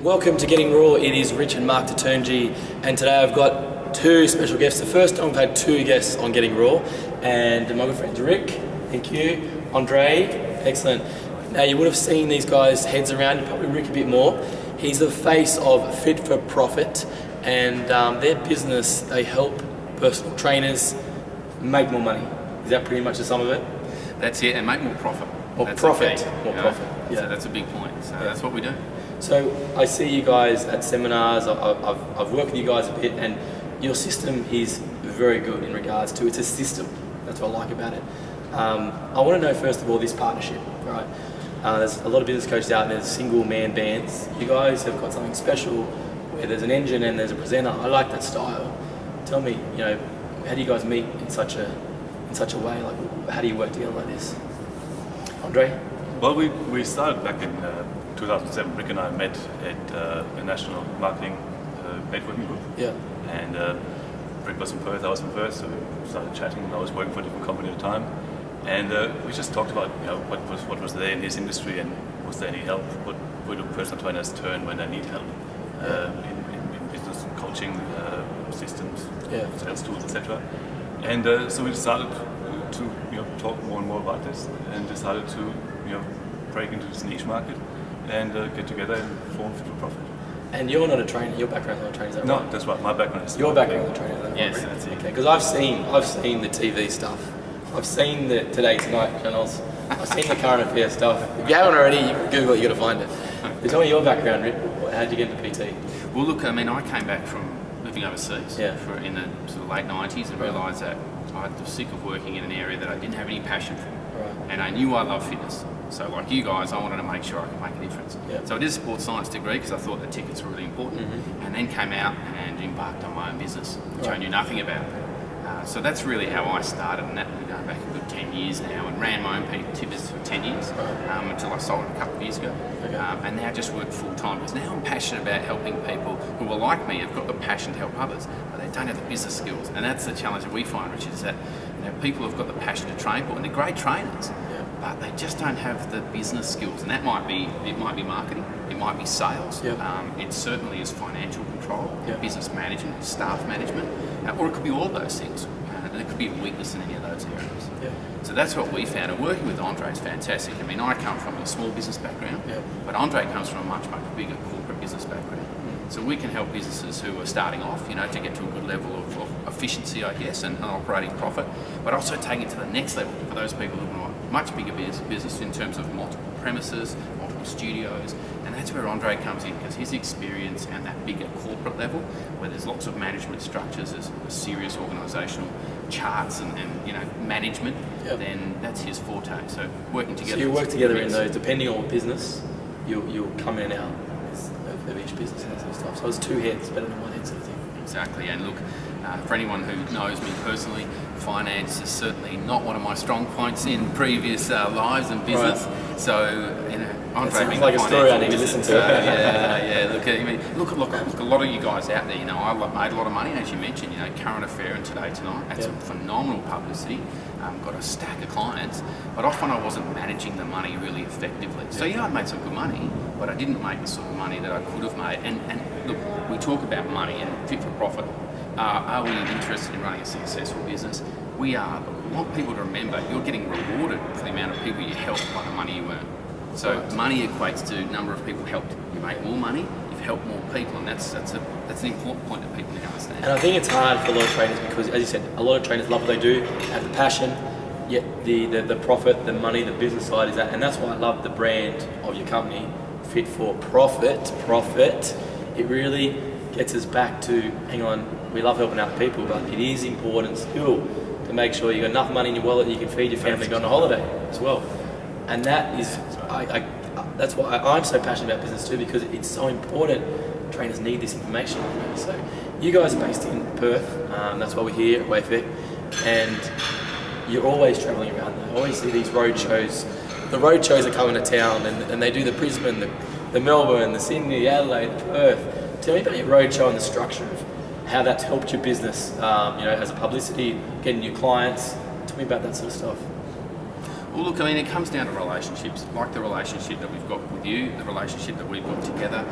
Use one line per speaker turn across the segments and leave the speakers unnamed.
Welcome to Getting Raw. It is Rich and Mark Tatunji, and today I've got two special guests. The first time I've had two guests on Getting Raw, and my good friend Rick, thank you, Andre, excellent. Now you would have seen these guys' heads around, probably Rick a bit more. He's the face of Fit for Profit, and their business, they help personal trainers make more money. Is that pretty much the sum of it?
That's it, and make more profit.
More
that's
profit,
more
profit. Yeah,
so that's a big point. So that's what we do.
So I see you guys at seminars, I've worked with you guys a bit, and your system is very good in regards to, it's a system. That's what I like about it. I want to know first of all this partnership, right? There's a lot of business coaches out there, there's single man bands. You guys have got something special where there's an engine and there's a presenter. I like that style. Tell me, how do you guys meet in such a way? Like, how do you work together like this? Andre?
Well, we started back in 2007. Rick and I met at a national marketing networking group.
Yeah.
And Rick was in Perth, I was in Perth, so we started chatting. I was working for a different company at the time, and we just talked about what was there in his industry and was there any help? Where do personal trainers turn when they need help in business coaching systems, sales tools, etc. And so we decided to talk more and more about this, and decided to break into this niche market and get together and form Fit for Profit.
And you're not a trainer, your background's not a trainer, is that
No,
right?
that's right, my background is...
Your background's a trainer, is that
Yes,
right?
that's it.
Okay, because I've seen the TV stuff. I've seen the Today Tonight channels. I've seen the current affairs stuff. If you haven't already, you can Google it, you got to find it. But tell me your background, Rick. How did you get into PT?
Well, look, I mean, I came back from living overseas
Yeah.
in the sort of late 90s and realised that I was sick of working in an area that I didn't have any passion for.
Right.
And I knew I loved fitness. So like you guys, I wanted to make sure I could make a difference.
Yeah.
So I did a sports science degree because I thought the tickets were really important, and then came out and embarked on my own business, which I knew nothing about. So that's really how I started, and that we're going back a good 10 years now, and ran my own PT business for 10 years until I sold it a couple of years ago.
Okay.
And now just work full time because now I'm passionate about helping people who are like me, have got the passion to help others, but they don't have the business skills. And that's the challenge that we find, Richard, is that people have got the passion to train people, and they're great trainers, but they just don't have the business skills. And that might be marketing, it might be sales, it certainly is financial control, business management, staff management, or it could be all of those things. There could be a weakness in any of those areas.
Yeah.
So that's what we found, and working with Andre is fantastic. I mean, I come from a small business background, but Andre comes from a much bigger corporate business background. So we can help businesses who are starting off, to get to a good level of efficiency, I guess, and operating profit, but also take it to the next level for those people who want a much bigger business in terms of multiple premises, multiple studios, and that's where Andre comes in, because his experience and that bigger corporate level, where there's lots of management structures, there's serious organisational charts and management, then that's his forte. So working together.
So you work together in those, depending on what business, you'll come in and out of each business and that sort of stuff. So it's two heads better than one head sort of thing.
Exactly, and look, for anyone who knows me personally, finance is certainly not one of my strong points in previous lives and business. Right. So, Andre
sounds
being
like
a
story I need to
business,
listen to.
Look, a lot of you guys out there. I made a lot of money, as you mentioned. Current affair and Today Tonight had some phenomenal publicity. Got a stack of clients, but often I wasn't managing the money really effectively. So I made some good money, but I didn't make the sort of money that I could have made. And look, we talk about money and Fit for Profit. Are we interested in running a successful business? We are, but we want people to remember you're getting rewarded for the amount of people you help by the money you earn. So money equates to number of people helped. You make more money, you've helped more people, and that's an important point that people need to understand.
And I think it's hard for a lot of trainers because, as you said, a lot of trainers love what they do, have the passion, yet the profit, the money, the business side is that, and that's why I love the brand of your company, Fit for Profit. It really gets us back to, hang on, we love helping out people, but it is important still to make sure you've got enough money in your wallet that you can feed your family, go on a holiday as well. And that is, that's why I'm so passionate about business too, because it's so important. Trainers need this information. So you guys are based in Perth, that's why we're here at Wayfair, and you're always travelling around there. I always see these road shows. The road shows are coming to town, and they do the Brisbane, the Melbourne, the Sydney, Adelaide, Perth. Tell me about your road show and the structure of how that's helped your business, as a publicity, getting new clients. Tell me about that sort of stuff.
Well, look, I mean, it comes down to relationships, like the relationship that we've got with you, the relationship that we've got together.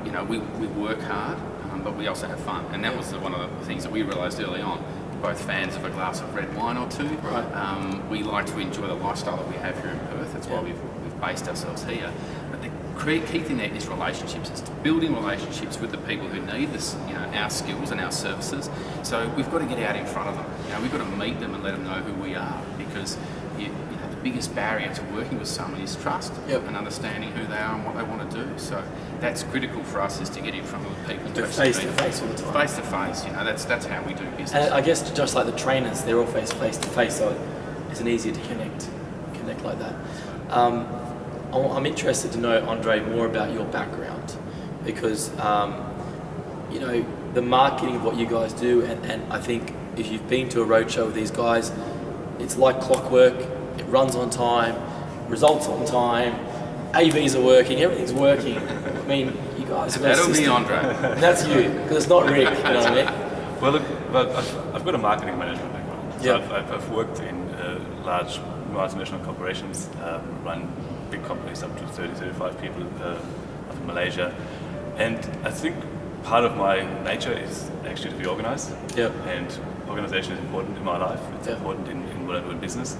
You know, we work hard, but we also have fun. And that was one of the things that we realised early on. We're both fans of a glass of red wine or two.
Right.
We like to enjoy the lifestyle that we have here in Perth. That's why we've based ourselves here. But the key thing there is relationships. It's building relationships with the people who need this, you know, our skills and our services. So we've got to get out in front of them. You know, we've got to meet them and let them know who we are, because you know, the biggest barrier to working with someone is trust and understanding who they are and what they want to do. So that's critical for us, is to get in front of the people and
face to face all the time.
Face to face, you know, that's how we do business.
And I guess just like the trainers, they're all face to face, so it's easier to connect like that. I'm interested to know, Andre, more about your background, because you know, the marketing of what you guys do, and I think if you've been to a roadshow with these guys, it's like clockwork. It runs on time, results on time, AVs are working, everything's working. I mean, you guys have got
That'll
a system.
be Andre.
And that's you, because it's not Rick, you know what I mean?
Well, look, I've got a marketing management background. So I've worked in large multinational corporations, run big companies up to 30, 35 people up in Malaysia. And I think part of my nature is actually to be organized. And organization is important in my life. It's important in what I do in business.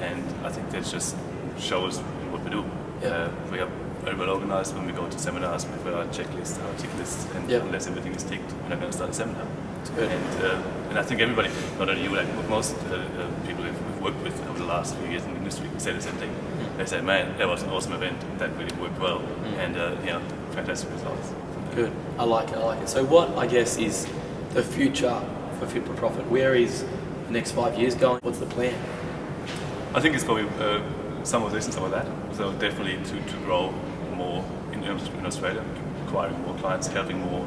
And I think that just shows in what we do. We are very well organized. When we go to seminars, we've got our checklist, our tick list, and unless everything is ticked, we're not going to start a seminar. And I think everybody, not only you, like most people we've worked with over the last few years in the industry, say the same thing. They say, man, that was an awesome event. That really worked well. And you know, fantastic results.
Good. I like it. So what, I guess, is the future for Fit for Profit? Where is the next 5 years going? What's the plan?
I think it's probably some of this and some of that. So definitely to grow more in Australia, acquiring more clients, helping more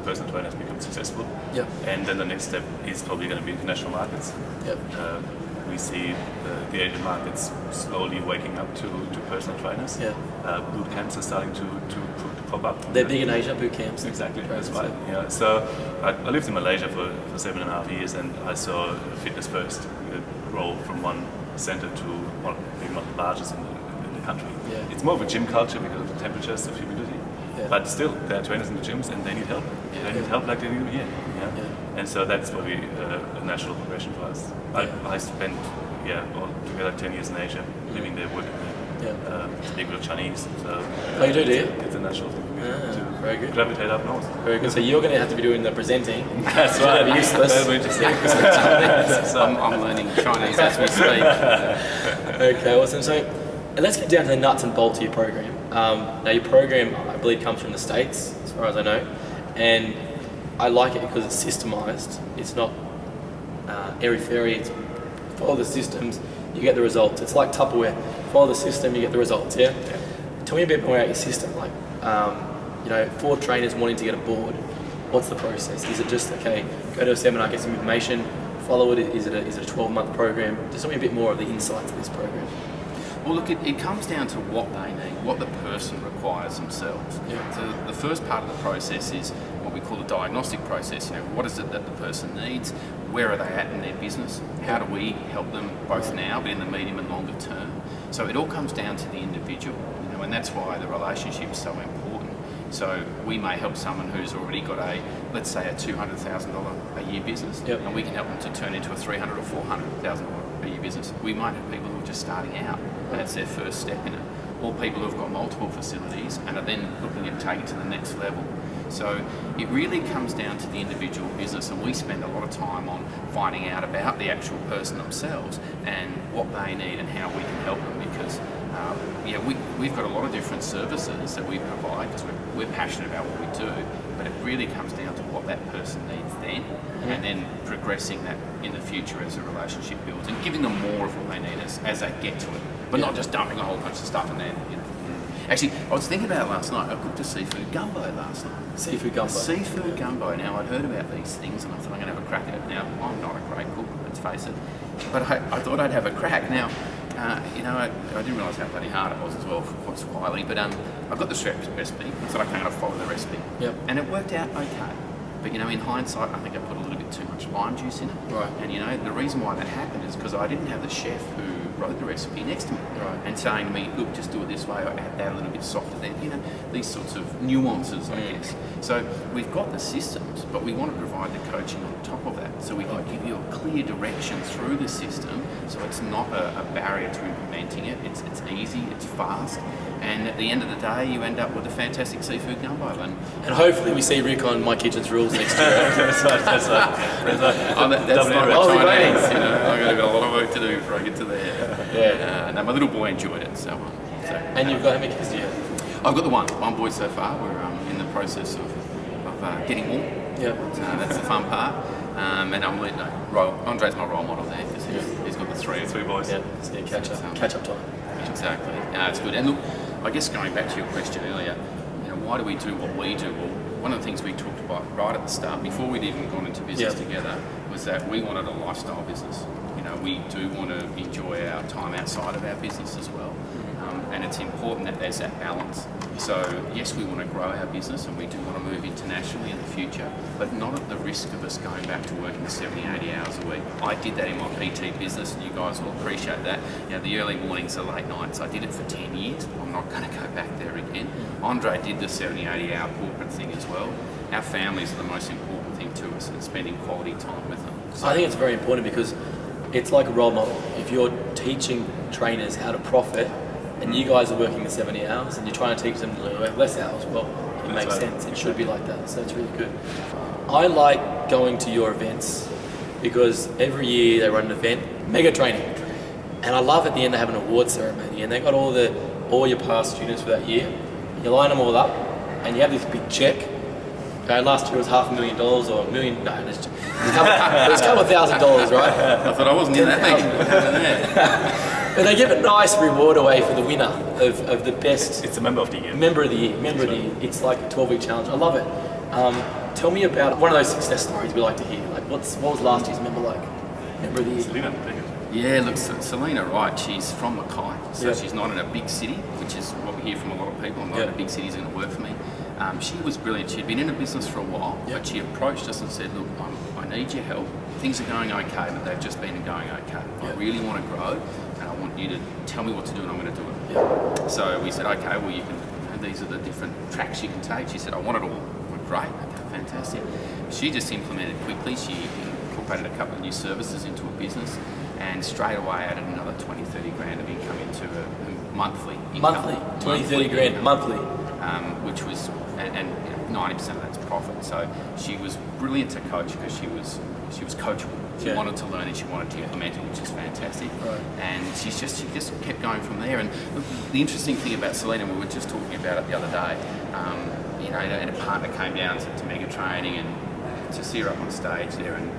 personal trainers become successful. And then the next step is probably going to be international markets. We see the Asian markets slowly waking up to personal trainers. Boot camps are starting to pop up.
They're big in Asia, boot camps.
Exactly, that's right. Yeah. So I lived in Malaysia for 7.5 years, and I saw Fitness First grow from one centre to one, maybe not the largest in the country. It's more of a gym culture because of the temperatures, of humidity. But still, there are trainers in the gyms, and they need help. They need help like they do here. And so that's probably a natural progression for us. I spent altogether 10 years in Asia, living there, working there. Speak with Chinese. So
you do you?
It's a natural thing to
very good.
gravitate up north.
Very good. So you're going to have to be doing the presenting.
That's right.
It's useless.
That'll be interesting.
I'm learning Chinese as we speak.
Okay, awesome. So let's get down to the nuts and bolts of your program. Now your program, I believe, comes from the States, as far as I know, and I like it because it's systemized. It's not airy-fairy. It's follow the systems, you get the results. It's like Tupperware. Follow the system, you get the results. Tell me a bit more about your system. Like, you know, for trainers wanting to get aboard, what's the process? Is it just okay, go to a seminar, get some information, follow it? Is it a 12-month program? Just tell me a bit more of the insights of this program.
Well, look, it comes down to what they need, what the person requires themselves. So the first part of the process is what we call the diagnostic process. You know, what is it that the person needs? Where are they at in their business? How do we help them both now, but in the medium and longer term? So it all comes down to the individual, you know, and that's why the relationship is so important. So we may help someone who's already got let's say a $200,000 a year business, and we can help them to turn into a $300,000 or $400,000 a year business. We might have people who are just starting out, and it's their first step in it. Or people who've got multiple facilities and are then looking at taking to the next level. So it really comes down to the individual business, and we spend a lot of time on finding out about the actual person themselves and what they need and how we can help them, because we've got a lot of different services that we provide because we're passionate about what we do, but it really comes down to what that person needs then, and then progressing that in the future as a relationship builds and giving them more of what they need as they get to it, but not just dumping a whole bunch of stuff and then, you know. Actually, I was thinking about it last night. I cooked a seafood gumbo last night.
Seafood gumbo?
Seafood gumbo. Now, I'd heard about these things and I thought I'm going to have a crack at it. Now, I'm not a great cook, let's face it, but I thought I'd have a crack. Now, you know, I didn't realise how bloody hard it was as well for Wiley, but I got the recipe. I thought I kind of follow the recipe. And it worked out okay. But, you know, in hindsight, I think I put a little bit too much lime juice in it.
Right.
And, you know, the reason why that happened is because I didn't have the chef who wrote the recipe next to me and saying to me, look, just do it this way, or add that a little bit softer there, these sorts of nuances, I guess. So we've got the systems, but we want to provide the coaching on top of that, so we can give you a clear direction through the system, so it's not a barrier to implementing it. It's easy, it's fast, and at the end of the day, you end up with a fantastic seafood gumbo. And
hopefully we see Rick on My Kitchen's Rules next year.
That's
that's like Chinese, I've got a lot of work to do before I get to there. And my little boy enjoyed it, so.
And you've got how many kids do you have?
I've got the one boy so far. We're in the process of getting more.
Yeah.
That's the fun part. And I'm leading. Andre's my role model there because he's got the three boys.
Yeah, so catch up time.
Exactly. It's good. And look, I guess going back to your question earlier, why do we do what we do? Well, one of the things we talked about right at the start, before we'd even gone into business together, was that we wanted a lifestyle business. We do want to enjoy our time outside of our business as well. And it's important that there's that balance. So yes, we want to grow our business and we do want to move internationally in the future, but not at the risk of us going back to working 70, 80 hours a week. I did that in my PT business, and you guys will appreciate that. The early mornings, the late nights, I did it for 10 years. I'm not going to go back there again. Andre did the 70, 80 hour corporate thing as well. Our families are the most important thing to us, and spending quality time with them.
So I think it's very important because it's like a role model. If you're teaching trainers how to profit, and you guys are working the 70 hours and you're trying to teach them to work less hours, well, it makes sense. It should be like that. So it's really good. I like going to your events because every year they run an event, mega training. And I love at the end they have an award ceremony and they got all your past students for that year. You line them all up and you have this big check. Okay, last year was $500,000 or $1 million. No, it was a couple of $1,000, right?
I thought I wasn't in that thing.
But they give a nice reward away for the winner of the best.
It's a member of the year.
Member of the year. It's like a 12-week challenge. I love it. Tell me about one of those success stories we like to hear. Like, what was last year's member like? Member of the year.
Selena, take it.
Yeah, look, Selena, right, she's from Mackay, so she's not in a big city, which is what we hear from a lot of people. I'm not in a big city, is going to work for me. She was brilliant. She'd been in a business for a while, but she approached us and said, look, I need your help. Things are going okay, but they've just been going okay. I really want to grow, and I want you to tell me what to do, and I'm going to do it. So we said, okay, well, these are the different tracks you can take. She said, I want it all. I went, great, okay, fantastic. She just implemented quickly. She incorporated a couple of new services into a business, and straight away added another 20, 30 grand of income into a monthly income.
Monthly? 20, 30 grand monthly?
Which was, and 90% of that's profit. So she was brilliant to coach because she was coachable. She wanted to learn and she wanted to implement it, which is fantastic.
Right.
And she just kept going from there. And the interesting thing about Selena, we were just talking about it the other day, and a partner came down to Mega Training and to see her up on stage there, and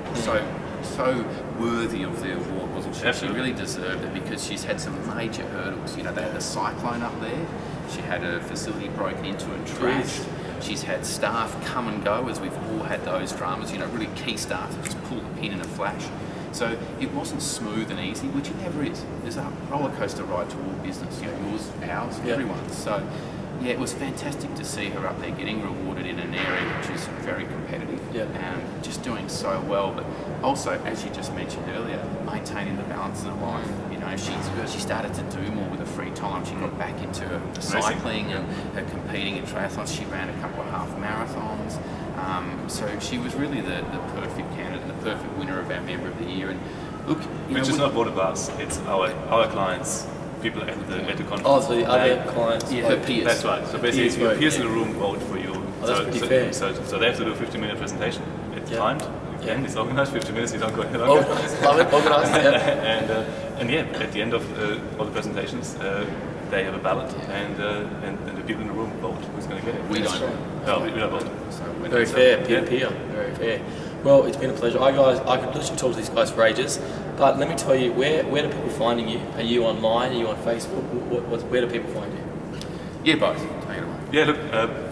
so worthy of the award, wasn't she?
Absolutely.
She really deserved it because she's had some major hurdles. They had the cyclone up there. She had a facility broken into and trashed. She's had staff come and go, as we've all had those dramas, really key staff that just pull the pin in a flash. So it wasn't smooth and easy, which it never is. There's a roller coaster ride to all business, yours, ours, everyone's. So yeah, it was fantastic to see her up there getting rewarded in an area which is very competitive and just doing so well. But also, as you just mentioned earlier, maintaining the balance in her life. She started to do more with her free time. She got back into her cycling and her competing in triathlons. She ran a couple of half marathons. So she was really the perfect candidate, the perfect winner of our Member of the Year. And look,
which is not voted by us. It's our clients. People at the conference.
Oh, so the other clients.
Yeah, her peers.
That's right. So basically, your peers in the room vote for you.
Oh, that's pretty fair.
So they have to do a 15-minute presentation. It's timed. Again, it's organized. 50 minutes. You don't go any longer.
Organized. Love it. Organized.
And at the end of all the presentations, they have a ballot, and the people in the room vote who's going to get it.
We don't.
No, we don't vote.
So
very fair. Peer. Very fair. Well, it's been a pleasure. I could literally talk to these guys for ages, but let me tell you, where do people finding you? Are you online? Are you on Facebook? Where do people find you?
Yeah, both. Take it away.
Yeah, look,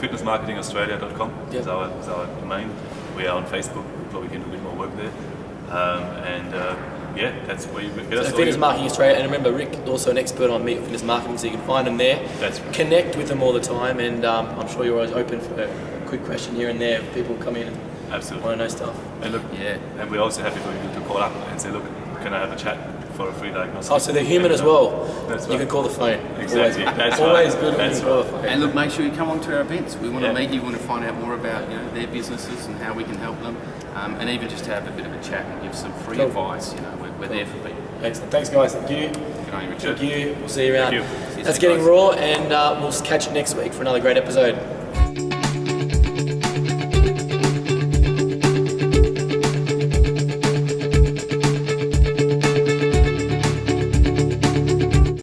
fitnessmarketingaustralia.com is our domain. We are on Facebook. We probably can do a bit more work there. That's where you get us.
So Fitness Marketing Australia, and remember, Rick also an expert on fitness marketing, so you can find him there.
That's right.
Connect with them all the time, and I'm sure you're always open for a quick question here and there if people come in and
absolutely
want to know stuff.
And look, and we're also happy for you to call up and say, look, can I have a chat for a free diagnosis.
Oh, so they're human as well.
That's
You
right.
can call the phone.
Exactly. That's
Always
right.
good when you
That's
can call
right.
the phone.
And look, make sure you come on to our events. We want to
Yeah.
meet you, want to find out more about their businesses and how we can help them, and even just have a bit of a chat and give some free
Cool.
advice. We're there for people.
Excellent. Thanks, guys. Thank you.
Good on you, Richard.
Thank you. We'll see you around.
Thank you.
See you
That's
soon,
Getting
guys.
Raw, and we'll catch you next week for another great episode.